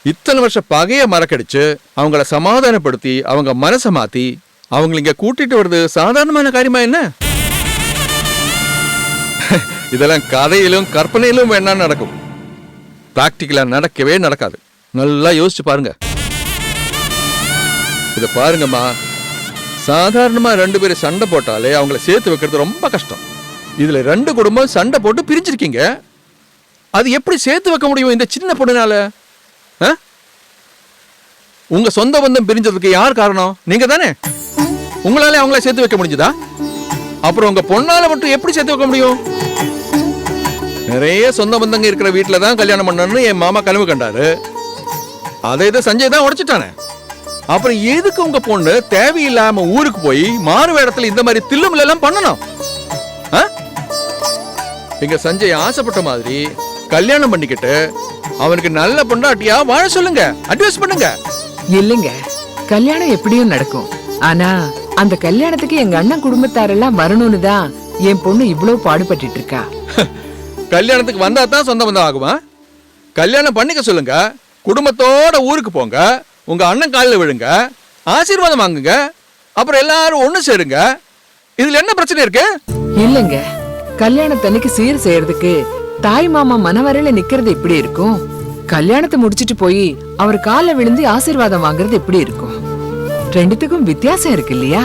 இத்தனை வருஷ பகைய மறக்கடிச்சு அவங்கள சமாதானப்படுத்தி அவங்க மனசை மாத்தி அவங்களை இங்க கூட்டிட்டு வருது சாதாரணமான காரியமா என்ன? இதெல்லாம் கதையிலும் கற்பனையிலும் வேணா நடக்கும். பிராக்டிகலா நடக்கவே நடக்காது. நல்லா யோசிச்சு பாருங்க. இத பாருங்கம்மா, சாதாரணமா 2 பேரும் சண்டை போட்டாலே அவங்கள சேர்த்து வைக்கிறது ரொம்ப கஷ்டம். இதுல 2 குடும்பம் சண்டை போட்டு பிரிஞ்சிருக்கீங்க. அது எப்படி சேர்த்து வைக்க முடியும் இந்த சின்ன பொண்ணுனால? உங்க சொந்த பந்தம் பிரிஞ்சதுக்கு யார் காரணம்? நீங்க தானே. உங்களால அவங்கள சேர்த்து வைக்க முடிஞ்சதா? அப்புறம் உங்க பொண்ணால மட்டும் எப்படி சேர்த்து வைக்க முடியும்? நிறைய சொந்த பந்தங்க இருக்கிற வீட்டுல தான் கல்யாணம் பண்ணணும்னு என் மாமா கனவு கண்டாரு. அதை இதை சஞ்சய் தான் உடைச்சிட்டானே. அப்புறம் எதுக்கு உங்க பொண்ணு தேவையில்லாம ஊருக்கு போய் மாறு வேடத்துல இந்த மாதிரி தில்லுமுள்ள எல்லாம் பண்ணணும்? எங்க சஞ்சய் ஆசைப்பட்ட மாதிரி கல்யாணம் பண்ணிக்கிட்டு அவனுக்கு நல்ல பொண்டாட்டியா வாழ சொல்லுங்க, அட்வைஸ் பண்ணுங்க. இல்லைங்க, கல்யாணம் எப்படியும் நடக்கும். ஆனா அந்த கல்யாணத்துக்கு எங்க அண்ணன் குடும்பத்தாரெல்லாம் வரணும்னு தான் என் பொண்ணு இவ்வளவு பாடுபட்டு இருக்கா. கல்யாணத்துக்கு வந்தா தான் சொந்த பந்தம் ஆகுமா? கல்யாணம் பண்ணிக்க சொல்லுங்க, குடும்பத்தோட ஊருக்கு போங்க, உங்க அண்ணன் காலில் விழுங்க, ஆசீர்வாதம் வாங்குங்க, அப்புறம் எல்லாரும் ஒண்ணு சேருங்க. இதுல என்ன பிரச்சனை இருக்கு? இல்லைங்க, கல்யாணத்தன்னைக்கு சீர் செய்யறதுக்கு தாய் மாமா மனவரையில நிக்கிறது எப்படி இருக்கும்? கல்யாணத்தை முடிச்சிட்டு போய் அவர் கால விழுந்து ஆசீர்வாதம் வாங்குறது எப்படி இருக்கும்? ரெண்டுத்துக்கும் வித்தியாசம் இருக்கு இல்லையா?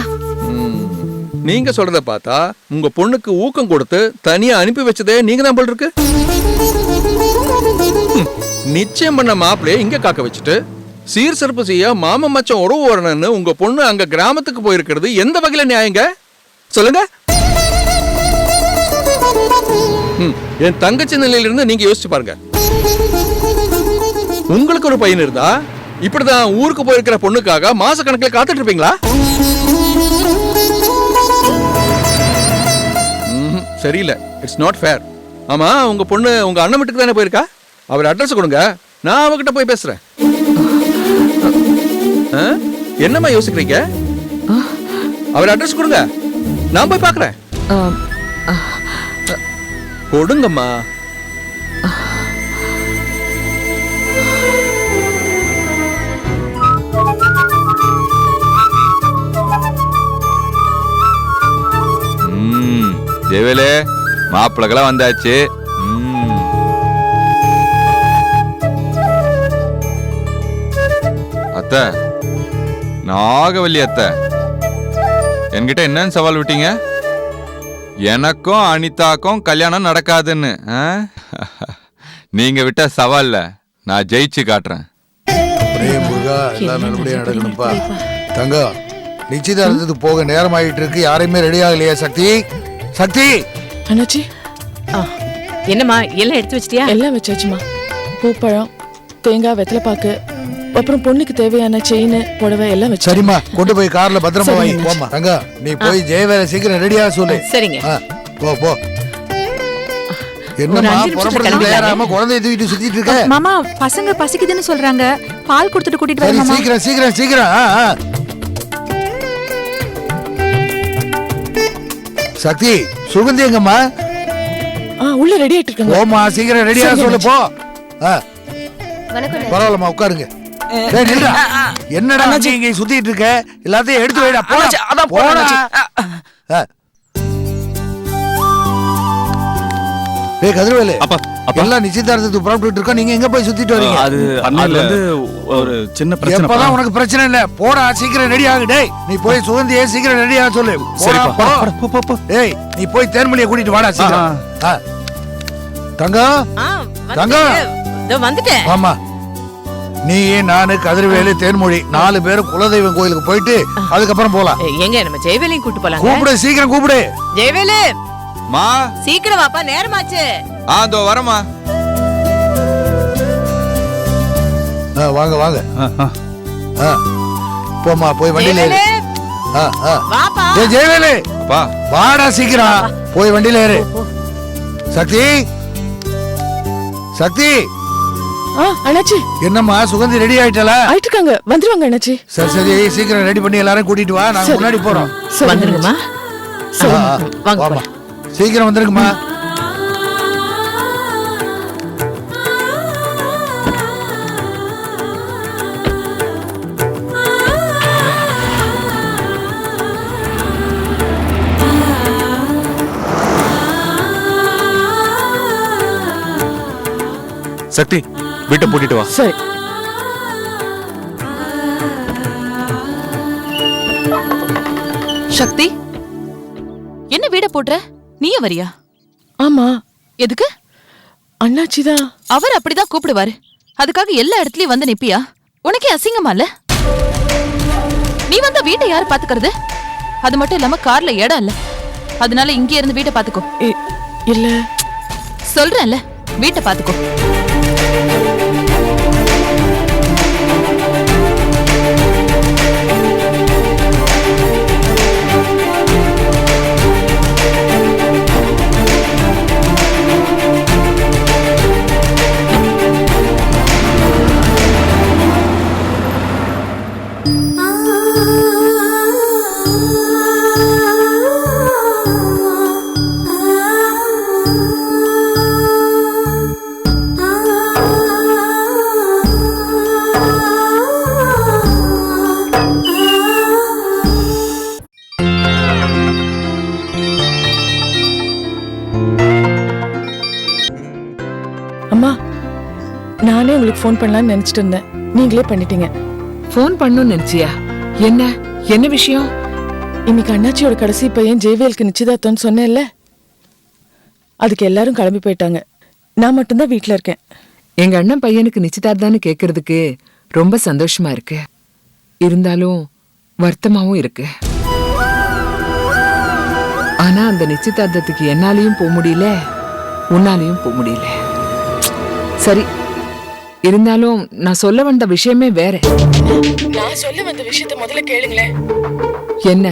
நீங்க சொல்றத பார்த்தா உங்க பொண்ணுக்கு ஊக்கம் கொடுத்து தனியா அனுப்பி வச்சதே நீங்க தான் போல இருக்கு. நிச்சயம் பண்ண மாப்பிள்ளைய இங்க காக்க வச்சுட்டு சீர் சிறப்பு செய்ய மாம மச்சம் உறவு வரணும்னு உங்க பொண்ணு அங்க கிராமத்துக்கு போயிருக்கிறது எந்த வகையில நியாயங்க சொல்லுங்க? என் தங்கச்சி நிலையில இருந்து நீங்க யோசிச்சு பாருங்க. உங்களுக்கு ஒரு பையன் இருந்தா இப்படிதான் ஊருக்கு போயிருக்கிற பொண்ணுக்காக மாச கணக்கில் காத்துட்டு இருப்பீங்களா? சரியில்லை, இட்ஸ் நாட் ஃபேர். ஆமா, உங்க பொண்ணு உங்க அண்ணன் வீட்டுக்கு தானே போயிருக்கா? அவர் அட்ரஸ் கொடுங்க, நான் அவகிட்ட போய் பேசுறேன். என்னம்மா யோசிக்கிறீங்க? அவர் அட்ரஸ் கொடுங்க, நான் போய் பார்க்கறேன். கொடுங்கம்மா. ஜெயவேலு, மாப்பிள்ளைகளாம் வந்தாச்சு. அத்தை, நாகவல்லி அத்தை, என்கிட்ட என்னன்னு சவால் விட்டீங்க? எனக்கும் அனிதாக்கும் கல்யாணம் நடக்காதுன்னு. நீங்க விட்ட சவால்ல நான் ஜெயிச்சு காட்டுறேன். நடக்கணும்பா தங்கம். நிச்சயதார்த்தத்துக்கு போக நேரம் ஆகிட்டு இருக்கு, யாரையுமே ரெடி ஆகலையா? சக்தி, சக்தி. அண்ணாச்சி, என்னம்மா எல்லாம் எடுத்து வச்சிட்டியா? எல்லாம் வச்சாச்சுமா. பூப்பழம், தேங்காய், வெத்தலை பாக்கு, அப்புறம் பொண்ணுக்கு தேவையான செயின், புடவை எல்லாம் வச்சு. சரிம்மா, கொண்டு போய் கார்ல பத்திரமா வாங்கி போமா. தங்க, நீ போய் ஜெயவேலை சீக்கிரம் ரெடியா சொல்லு. சரிங்க. போ போ. என்னம்மா புறப்படுறது தயாராம குழந்தைய தூக்கிட்டு சுத்திட்டு இருக்க? மாமா, பசங்க பசிக்குதுன்னு சொல்றாங்க, பால் கொடுத்துட்டு கூட்டிட்டு வர மாமா. சீக்கிரம் சீக்கிரம் சீக்கிரம். சக்தி, சுகந்தி எங்கம்மா? உள்ள ரெடி ஆயிட்டு இருக்காங்க. போமா, சீக்கிரம் ரெடியா சொல்லு போ. பரவாயில்லம்மா, உட்காருங்க. என்னடா இங்க சுத்திட்டு இருக்க? எல்லாத்தையும் எடுத்து வைடா. போடா. கதிரவேலு, எல்லாம் நிச்சயதார்த்தத்துக்கு புறப்பட்டு இருக்கோம். நீங்க எங்க போய் சுத்திட்டு வரீங்க? அது ஒரு சின்ன பிரச்சனை. எப்பதான் உனக்கு பிரச்சனை இல்ல, போடா சீக்கிரம் ரெடி ஆகு. டேய், நீ போய் சுகந்தியே சீக்கிரம் ரெடி ஆக சொல்லு. டேய், நீ போய் தேன்மொழியை கூட்டிட்டு வாடா சீக்கிரம். தங்கம், தங்கம் வந்துட்டேன். ஆமா, நீ நானு கதிரவேலு தேன்மொழி 4 பேரும் குலதெய்வம் கோயிலுக்கு போயிட்டு அதுக்கப்புறம் போலாம். எங்க நம்ம ஜெயவேலையும் கூட்டு போலாம். கூப்பிடு, சீக்கிரம் கூப்பிடு. ஜெயவேலு, மா சீக்கிரம் வாப்பா, நேரமாச்சு. அதோ வரமா. வாங்க வாங்க. போமா, போய் வண்டியில ஏறு. வாப்பா. ஜெயவேலு, வாடா சீக்கிரம், போய் வண்டியில ஏறு. சக்தி, சக்தி. அண்ணாச்சி, என்னம்மா சுகந்தி ரெடி ஆயிட்டல? ஆயிட்டு இருக்காங்க, வந்துருவாங்க அண்ணாச்சி. சரி சரி, சீக்கிரம் ரெடி பண்ணி எல்லாரும் கூட்டிட்டு வா, நாங்க முன்னாடி போறோம். வந்துருங்கம்மா. வாங்க, சீக்கிரம் வந்துருங்கம்மா. சக்தி வீட்டை பூட்டிட்டு வா. சரி. சக்தி, என்ன வீட போட்ற? நீயே வரியா? ஆமா. எதுக்கு? அண்ணாச்சிதான். அவர் அப்படிதான் கூப்பிடுவாரு. அதுக்காக எல்லா இடத்துலயும் வந்து நிப்பியா? உனக்கே அசிங்கமா இல்ல? நீ வந்தா வீட்டை யாரு பாத்துக்கிறது? அது மட்டும் இல்லாம கார்ல இடம் இல்ல. அதனால இங்கே இருந்து வீட்டை பாத்துக்கோ. இல்ல சொல்றேன்ல, வீட்டை பாத்துக்கோ. அம்மா, நானே உங்களுக்கு ஃபோன் பண்ணலாம்னு நினைச்சிட்டு இருந்தேன். நீங்களே பண்ணிட்டீங்க. ஃபோன் பண்ணணும்னு நினைச்சியா? என்ன என்ன விஷயம்? இன்னைக்கு அண்ணாச்சியோட கடைசி பையன் ஜெயவேலுக்கு நிச்சயதார்த்தம்னு சொன்னேன்ல, அதுக்கு எல்லாரும் கிளம்பி போயிட்டாங்க. நான் மட்டும்தான் வீட்டுல இருக்கேன். எங்க அண்ணன் பையனுக்கு நிச்சயதார்த்தம்னு கேக்குறதுக்கு ரொம்ப சந்தோஷமா இருக்கு. இருந்தாலும் வருத்தமாவும் இருக்கு. ஆனா அந்த நிச்சயதார்த்தத்துக்கு என்னாலையும் போக முடியல, உன்னாலையும் போக முடியல. சரி, இருந்தாலும் நான் சொல்ல வந்த விஷயமே வேற. நான் சொல்ல வந்த விஷயத்தை முதல்ல கேளுங்களேன். என்ன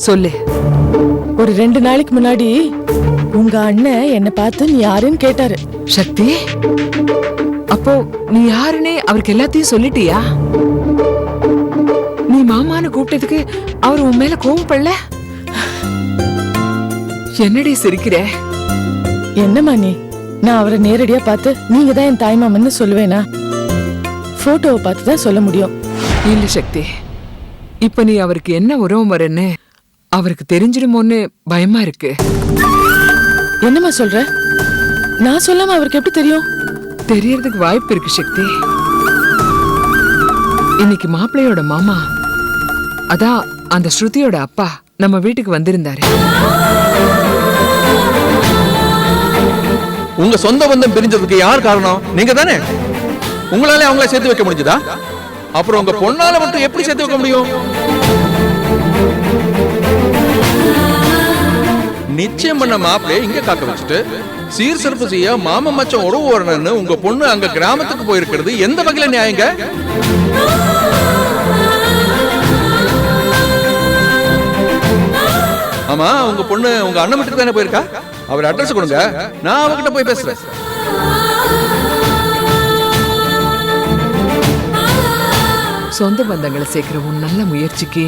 சொல்லு. ஒரு 2 நாளைக்கு முன்னாடி உங்க அண்ணன் என்ன பார்த்து நீ யாருன்னு கேட்டாரு. சக்தி, அப்போ நீ யாருன்னே அவருக்கு எல்லாத்தையும் சொல்லிட்டியா? நீ மாமான்னு கூப்பிட்டதுக்கு அவர் உன் மேல கோவப்படல? என்னடி சிரிக்கிற? என்னம்மா நீ? நான் அவரை நேரடியா பார்த்து நீங்க தான் என் தாய்மாமன்னு சொல்லுவேனா? போட்டோவை பார்த்து தான் சொல்ல முடியும். இல்ல சக்தி, இப்ப நீ அவருக்கு என்ன உறவு வரன்னு அவருக்கு தெரிஞ்சிடுமோன்னு பயமா இருக்கு. என்னம்மா சொல்ற? நான் சொல்லாம அவருக்கு எப்படி தெரியும்? தெரியறதுக்கு வாய்ப்பு இருக்கு சக்தி. இன்னைக்கு மாப்பிள்ளையோட மாமா, அதான் அந்த ஸ்ருதியோட அப்பா, நம்ம வீட்டுக்கு வந்திருந்தாரு. உங்க சொந்த பந்தம் பிரிஞ்சதுக்கு யார் காரணம்? நீங்க தானே. உங்களால அவங்கள சேர்த்து வைக்க முடிஞ்சதா? அப்புறம் உங்க பொண்ணால மட்டும் எப்படி சேர்த்து வைக்க முடியும்? நிச்சயம் பண்ண மாப்பிள்ளைய இங்க காக்க வச்சுட்டு சீர் சிறப்பு செய்ய மாம மச்சம் உறவு வரணும்னு உங்க பொண்ணு அங்க கிராமத்துக்கு போயிருக்கிறது எந்த வகையில நியாயங்க? ஆமா, உங்க பொண்ணு உங்க அண்ணன் வீட்டுக்கு தானே போயிருக்கா? அவர் அட்ரஸ் கொடுங்க, நான் அவகிட்ட போய் பேசுறேன். சொந்த பந்தங்களை சேர்க்கிற உன் நல்ல முயற்சிக்கு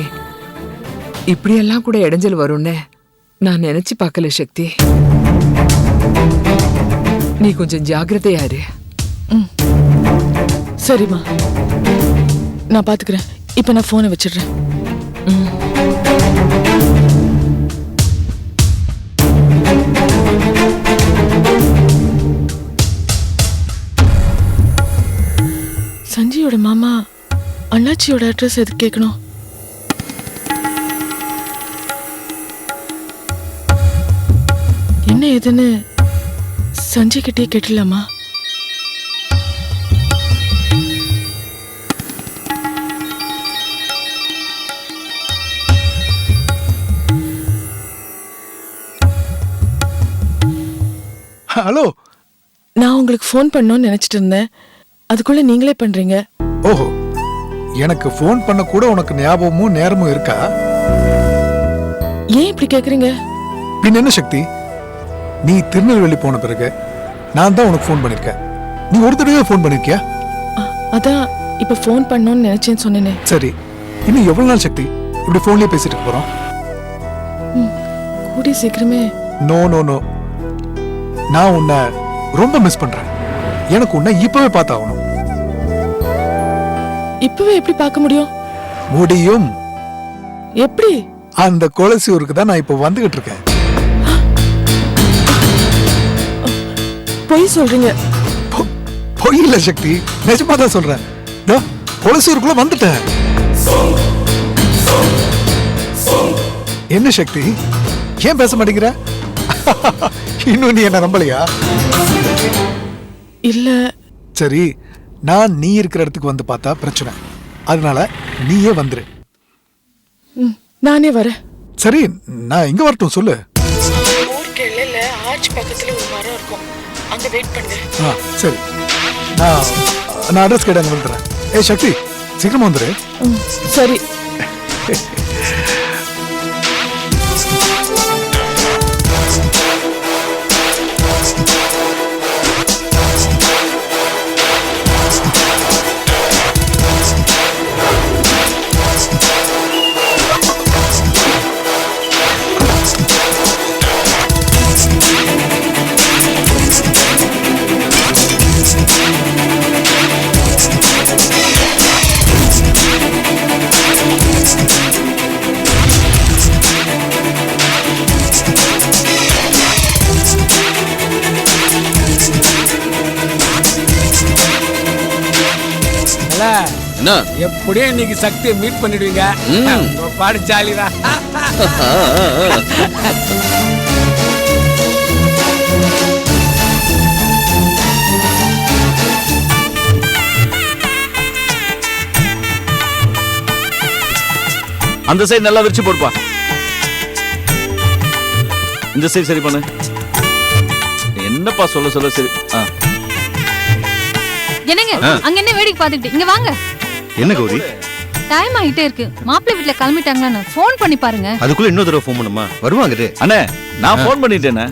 இப்படியெல்லாம் கூட இடைஞ்சல் வரும்னு நான் நினைச்சு பார்க்கல சக்தி. நீ கொஞ்சம் ஜாக்கிரதையா இரு. சரிம்மா, நான் பாத்துக்கிறேன். இப்ப நான் போனை வச்சிடுறேன். சஞ்சியோட மாமா அண்ணாச்சியோட அட்ரஸ் எதுக்கு கேட்கணும்? என்ன ஏதுன்னு சஞ்சய் கிட்டே கேட்டலாமா? ஹலோ, நான் உங்களுக்கு ஃபோன் பண்ணணும்னு நினைச்சிட்டு இருந்தேன். அதுக்குள்ள நீங்களே பண்றீங்க. ஓஹோ, எனக்கு ஃபோன் பண்ண கூட உனக்கு ஞாபகமும் நேரமும் இருக்கா? ஏன் இப்படி கேக்குறீங்க? பின்ன என்ன சக்தி, நீ திருநெல்வேலி போன பிறகு நான் தான் உனக்கு ஃபோன் பண்ணிருக்கேன். நீ ஒரு தடவை ஃபோன் பண்ணிருக்கியா? அதான் இப்ப ஃபோன் பண்ணணும்னு நினைச்சேன்னு சொன்னேனே. சரி, இன்னும் எவ்வளவு நாள் சக்தி இப்படி ஃபோன்லயே பேசிட்டு இருக்க போறோம்? கூடி சீக்கிரமே. நோ நோ நோ, நான் உன்னை ரொம்ப மிஸ் பண்றேன். எனக்கு உன்னை இப்பவே பார்த்தாகணும். இப்பவே எப்படி பார்க்க முடியும்? முடியும். எப்படி? அந்த கொலசியூருக்கு தான் நான் இப்ப வந்துகிட்டு இருக்கேன். பொய் சொல்றீங்க. பொய் இல்ல சக்தி, நிஜமா தான் சொல்றேன். பொலிசூருக்குள்ள வந்துட்டேன். என்ன சக்தி, ஏன் பேச மாட்டேங்கிற? இன்னும் நீ என்ன நம்பலையா? இல்ல. சரி, நான் நீ இருக்கிற இடத்துக்கு வந்து பார்த்தா பிரச்சனை, அதனால நீயே வந்துரு. நானே வரேன். சரி, நான் இங்க வரட்டும், சொல்லு. ஊருக்கு எல்லையில ஆர்ச் பக்கத்துல ஒரு மரம் இருக்கும், அங்க வெயிட் பண்ணுங்க. சரி, நான் அட்ரஸ் கேட்டு அங்க வந்துடுறேன். ஏய் சக்தி, சீக்கிரமா வந்துரு. சரி. என்ன எப்படியும் இன்னைக்கு சக்தியை மீட் பண்ணிடுவீங்க. பாடு ஜாலிதான். அந்த சைடு நல்லா விரிச்சு போடுப்பா. இந்த சைடு சரி பண்ணு. என்னப்பா சொல்ல சொல்ல சரி. என்னங்க அங்க என்ன வேடிக்கை பாத்துக்கிட்டு இங்க வாங்க. என்ன கௌரி, டைம் ஆயிட்டே இருக்கு, மாப்பிள்ளை வீட்ல கிளம்பிட்டாங்களான்னு ஃபோன் பண்ணி பாருங்க. அதுக்குள்ள இன்னொரு தடவை ஃபோன் பண்ணுமா? வருவாங்க அண்ணே, நான் ஃபோன் பண்ணிட்டேனே.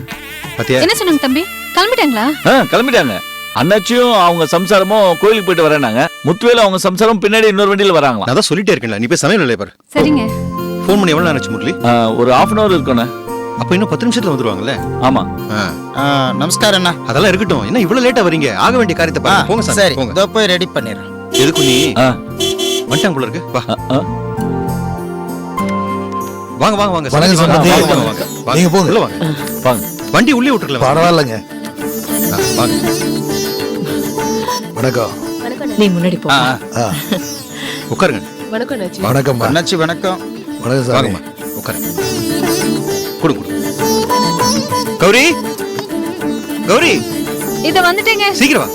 என்ன சொன்னாங்க தம்பி, கிளம்பிட்டாங்களா? கிளம்பிட்டாங்க. அண்ணாச்சியும் அவங்க சம்சாரமும் கோயிலுக்கு போயிட்டு வரேனாங்க. முத்துவேல அவங்க சம்சாரம் பின்னாடி இன்னொரு வண்டியில வராங்களா. அதான் சொல்லிட்டே இருக்கேன்ல, நீ போய் சமையல் நிலைய பாரு. சரிங்க. ஃபோன் பண்ணி எவ்வளவு நேரம் முரளி? ஒரு 1/2 hour இருக்கும்ண்ணே. அப்ப இன்னும் 10 நிமிஷத்துல வந்துருவாங்கல்ல? ஆமா. நமஸ்காரம் அண்ணா. அதெல்லாம் இருக்கட்டும், என்ன இவ்வளவு லேட்டா வரீங்க? ஆக வேண்டிய காரியத்தை பாருங்க. போங்க சார். சரி, இதோ போய் ரெடி பண்ணிடுறேன். எதுக்கு நீ வந்துட்டாங்க போல இருக்கு. வா வாங்க வாங்க வாங்க. வணக்கம் சார். நீங்க போங்க. உள்ள வாங்க. வாங்க. வண்டி உள்ளே விட்டுறலாம். பரவாயில்லைங்க. வாங்க. வணக்கம். நீ முன்னாடி போ. உட்காருங்க. வணக்கம் அண்ணாச்சி. வணக்கம் அண்ணாச்சி வணக்கம். வணக்கம் சார். வாங்கம்மா உட்காருங்க. குடு குடு. கௌரி, கௌரி, இத வந்துட்டேங்க. சீக்கிரம் வா.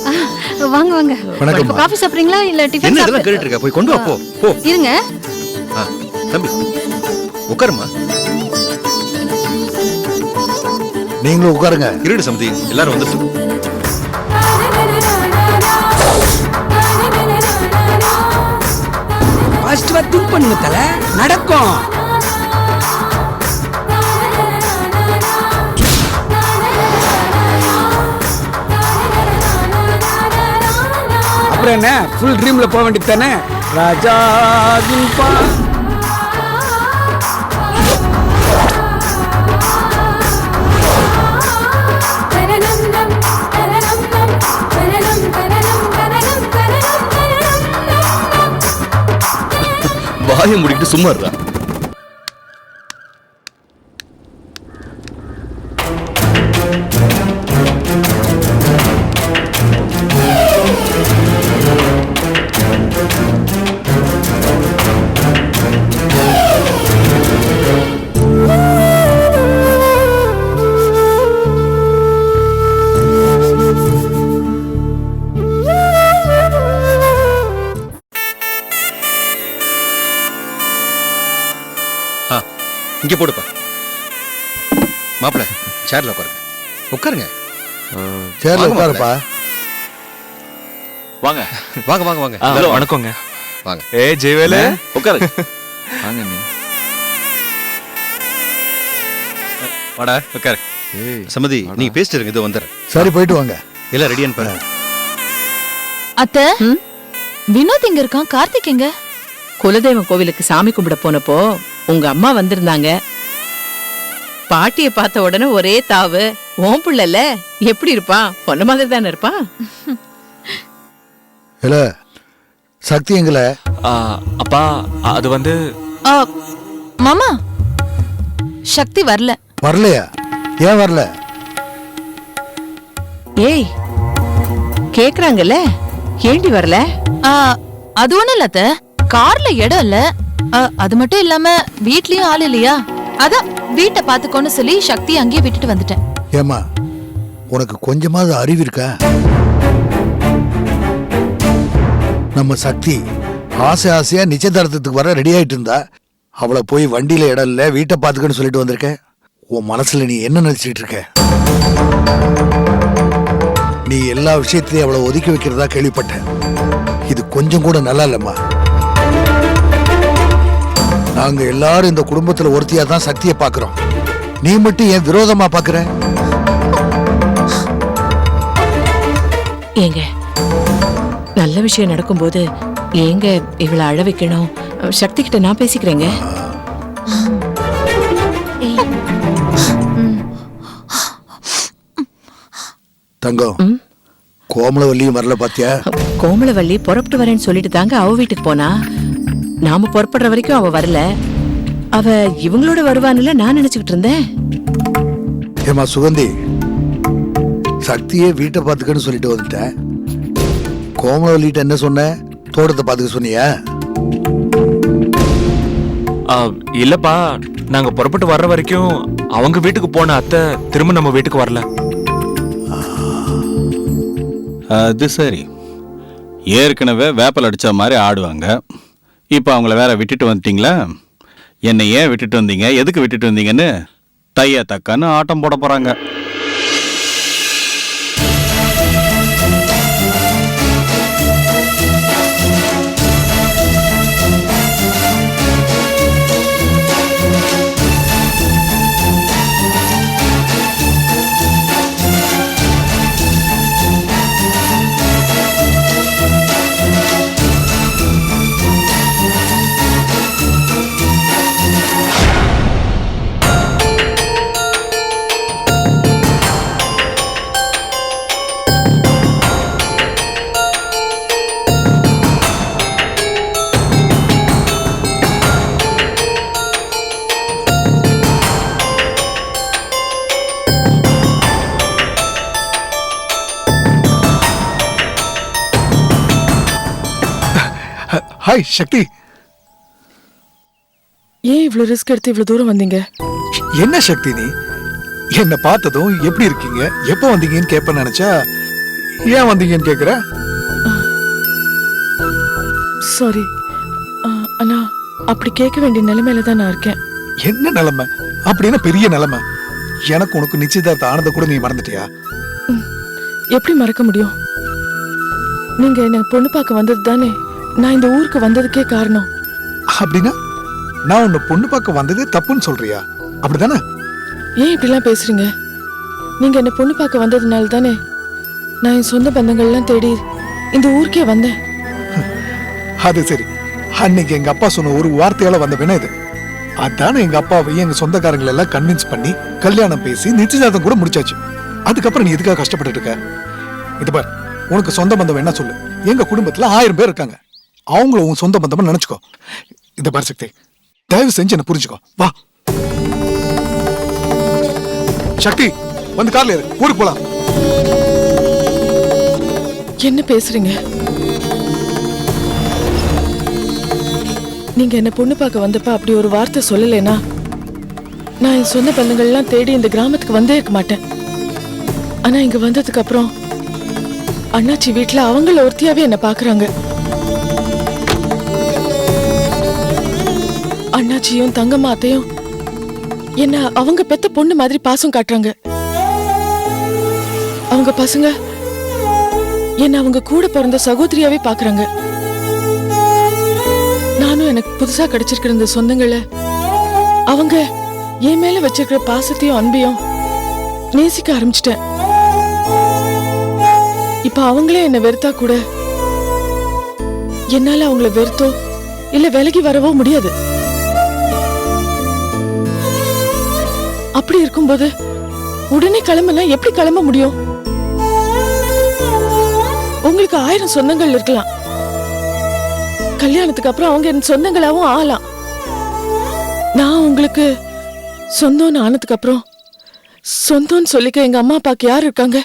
வாங்க வாங்க. வணக்கம். இப்ப காபி சாப்பிடுறீங்களா இல்ல டிபன் என்ன இதெல்லாம் கேட்டுட்டு இருக்க? போய் கொண்டு வா. போ போ. இருங்க. தம்பி உட்காருமா. நீங்களும் உட்காருங்க. இருடு சமதி, எல்லாரும் வந்துட்டு. பாசிட்டிவா திங்க் பண்ணுங்க தல, நடக்கும். அப்புறம் என்ன, ஃபுல் ட்ரீம்ல போக வேண்டியது தானே. ராஜா தில்பா. வாயை முடிக்கிட்டு சும்மா இருடா. இங்க போடுப்பா. மாப்பிள்ள சேர்ல உட்காருங்க. உட்காருங்க. சேர்ல உட்காருப்பா. வாங்க வாங்க வாங்க வாங்க. வணக்கங்க. வாங்க. ஜெயவேலு உட்காரு. வாங்க நீ. வாடா உட்காரு. சமதி, நீங்க பேசிட்டு இருங்க, இது வந்துடுறேன். சரி, போயிட்டு வாங்க. எல்லாம் ரெடியான்னு பாரு. அத்தை, வினோத் எங்க இருக்கான்? கார்த்திக் எங்க? குலதெய்வம் கோவிலுக்கு சாமி கும்பிட போனப்போ உங்க அம்மா வந்திருந்தாங்க. பாட்டிய பார்த்த உடனே ஒரே தாவு. ஓம் புள்ளல எப்படி இருப்பான்? பொண்ணு மாதிரி தானே இருப்பான். இல்ல சக்தி எங்கள. அப்பா அது வந்து மாமா, சக்தி வரல. வரலையா? ஏன் வரல? ஏய், கேக்குறாங்கல்ல, ஏண்டி வரல? அது ஒண்ணும் இல்ல அத்தை, கார்ல இடம் இல்ல. அது மட்டும் இல்லாம வீட்லயும் ஆள் இல்லையா, அதான் வீட்டை பாத்துக்கோன்னு சொல்லி சக்தி அங்கேயே விட்டுட்டு வந்துட்டேன். ஏமா உனக்கு கொஞ்சமாவது அறிவு இருக்கா? நம்ம சக்தி ஆசையா நிச்சயதார்த்தத்துக்கு வர ரெடி ஆயிட்டு இருந்தா, அவளை போய் வண்டியில இடம் இல்ல வீட்டை பாத்துக்கன்னு சொல்லிட்டு வந்திருக்க. உன் மனசுல நீ என்ன நினைச்சிட்டு இருக்க? நீ எல்லா விஷயத்திலையும் அவளை ஒதுக்கி வைக்கிறதா கேள்விப்பட்டேன். இது கொஞ்சம் கூட நல்லா இல்லம்மா. நாங்க எல்லாரும் இந்த குடும்பத்துல ஒருத்தியா தான் சக்தியை பாக்குறோம். நீ மட்டும் ஏன் விரோதமா பாக்குற? ஏங்க, நல்ல விஷயம் நடக்கும்போது ஏங்க இவளை அழ வைக்கணும்? சக்தி கிட்ட நான் பேசிக்கிறேங்க. தங்கம், கோமலவல்லியும் வரல பாத்தியா? கோமலவல்லி புறப்பட்டு வரேன்னு சொல்லிட்டு தாங்க அவ வீட்டுக்கு போனா. நாம புறப்படுற வரைக்கும் அவ வரல. அவ இவங்களோட வருவான்ல நான் நினைச்சுக்கிட்டு இருந்தேன். ஏமா சுகந்தி, சக்தியே வீட்டை பாத்துக்கன்னு சொல்லிட்டு வந்துட்டேன். கோமலவல்லிட்ட என்ன சொன்ன? தோட்டத்தை பாத்துக்க சொன்னியா? இல்லப்பா, நாங்க புறப்பட்டு வர்ற வரைக்கும் அவங்க வீட்டுக்கு போன அத்தை திரும்ப நம்ம வீட்டுக்கு வரல. அது சரி, ஏற்கனவே வேப்பல் அடிச்ச மாதிரி ஆடுவாங்க. இப்போ அவங்கள வேற விட்டுட்டு வந்துட்டீங்களா? என்னை ஏன் விட்டுட்டு வந்தீங்க, எதுக்கு விட்டுட்டு வந்தீங்கன்னு தைய தக்கான்னு ஆட்டம் போட போறாங்க. ஹாய் சக்தி. ஏன் இவ்வளவு ரிஸ்க் எடுத்து இவ்வளவு தூரம் வந்தீங்க? என்ன சக்தி, நீ என்ன பார்த்ததும் எப்படி இருக்கீங்க, எப்போ வந்தீங்கன்னு கேட்ப நினைச்சா ஏன் வந்தீங்கன்னு கேக்குற? சாரி அண்ணா, அப்படி கேட்க வேண்டிய நிலைமையில தான் நான் இருக்கேன். என்ன நிலைமை? அப்படின்னா பெரிய நிலைமை. எனக்கு உனக்கு நிச்சயதார்த்தம் ஆனதை கூட நீ மறந்துட்டியா? எப்படி மறக்க முடியும்? நீங்க என்ன பொண்ணு பார்க்க வந்தது தானே நான் இந்த ஊருக்கு வந்ததுக்கே காரணம். அப்படின்னா நான் உன்னை பொண்ணு பார்க்க வந்ததே தப்புன்னு சொல்றியா? அப்படிதானே? ஏன் இப்படிலாம் பேசுறீங்க? நீங்க என்ன பொண்ணு பார்க்க வந்ததுனால தானே நான் என் சொந்த பந்தங்கள்லாம் தேடி இந்த ஊருக்கே வந்தேன். அது சரி, அன்னைக்கு எங்க அப்பா சொன்ன ஒரு வார்த்தையால வந்த வினை இது. அதானே எங்க அப்பாவையும் எங்க சொந்தக்காரங்களை எல்லாம் கன்வின்ஸ் பண்ணி கல்யாணம் பேசி நிச்சயதார்த்தம் கூட முடிச்சாச்சு. அதுக்கப்புறம் நீ எதுக்காக கஷ்டப்பட்டு இருக்க? இது பார், உனக்கு சொந்த பந்தம் என்ன சொல்லு. எங்க குடும்பத்துல 1000 பேர் இருக்காங்க. அவங்கள உன் சொந்த பந்தமா நினைச்சுக்கோ. இந்த பார் சக்தி, தயவு செஞ்சு என்ன புரிஞ்சுக்கோ. வா சக்தி, வந்து கார்ல ஏறு, ஊருக்கு போலாம். என்ன பேசுறீங்க? நீங்க என்ன பொண்ணு பார்க்க வந்தப்ப அப்படி ஒரு வார்த்தை சொல்லலைன்னா நான் என் சொந்த பந்தங்கள்லாம் தேடி இந்த கிராமத்துக்கு வந்தே இருக்க மாட்டேன். ஆனா இங்க வந்ததுக்கு அப்புறம் அண்ணாச்சி வீட்டுல அவங்கள ஒருத்தியாவே என்ன பாக்குறாங்க. அண்ணாச்சியும் தங்கம்மாத்தையும் என்ன அவங்க பெத்த பொண்ணு மாதிரி பாசம் காட்டுறாங்க. அவங்க பசங்க என்ன அவங்க கூட பிறந்த சகோதரியாவே பாக்குறாங்க. நானும் எனக்கு புதுசா கிடைச்சிருக்கிற இந்த சொந்தங்களை அவங்க என் மேல வச்சிருக்கிற பாசத்தையும் அன்பையும் நேசிக்க ஆரம்பிச்சிட்டேன். இப்ப அவங்களே என்ன வெறுத்தா கூட என்னால அவங்கள வெறுத்தோ இல்ல விலகி வரவோ முடியாது. அப்படி இருக்கும்போது உடனே கிளம்புனா எப்படி கிளம்ப முடியும்? உங்களுக்கு 1000 சொந்தங்கள் இருக்கலாம். கல்யாணத்துக்கு அப்புறம் அவங்க என் சொந்தங்களாவும் ஆகலாம். நான் உங்களுக்கு சொந்தம்னு ஆனதுக்கு அப்புறம் சொந்தம்னு சொல்லிக்க எங்க அம்மா அப்பாக்கு யார் இருக்காங்க?